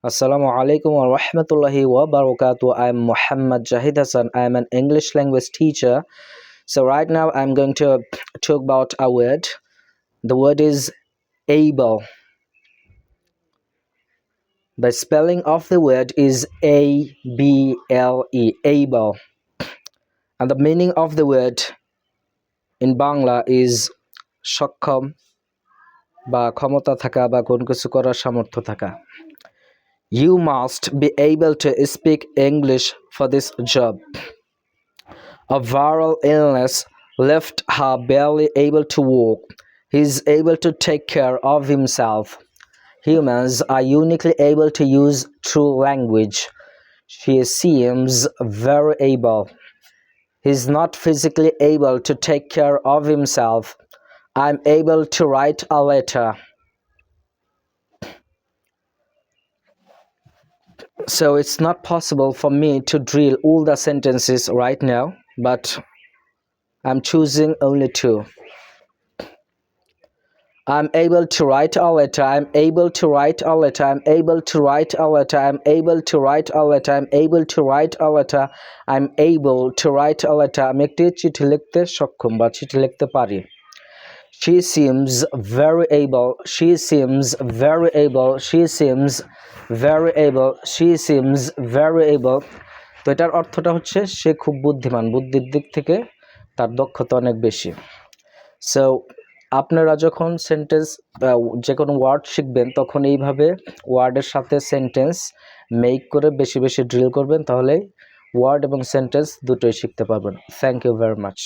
Assalamu alaikum wa rahmatullahi wa barakatuh. I'm Muhammad Jahid Hassan. I'm an English language teacher. So right now I'm going to talk about a word. The word is able. The spelling of the word is A-B-L-E, able. And the meaning of the word in Bangla is সক্ষম বা ক্ষমতা থাকা বা কোন কিছু করার সামর্থ্য থাকা. You must be able to speak English for this job. A viral illness left her barely able to walk. He is able to take care of himself. Humans are uniquely able to use true language. She seems very able. He is not physically able to take care of himself. I'm able to write a letter. So it's not possible for me to drill all the sentences right now, but I'm choosing only two. I'm able to write a letter. I'm able to write a letter. I'm able to write a letter. I'm able to write a letter. I'm able to write a letter. I'm able to write a letter. আমি একটি চিঠি লিখতে সক্ষম বা চিঠি লিখতে পারি. She seems very able. She seems very able. She seems very able. She seems very able. তো এটার অর্থটা হচ্ছে সে খুব বুদ্ধিমান, বুদ্ধির দিক থেকে তার দক্ষতা অনেক বেশি. সো আপনারা যখন সেন্টেন্স যে কোনো ওয়ার্ড শিখবেন তখন এইভাবে ওয়ার্ডের সাথে সেন্টেন্স মেক করে বেশি বেশি ড্রিল করবেন, তাহলে ওয়ার্ড এবং সেন্টেন্স দুটোই শিখতে পারবেন. Thank you very much.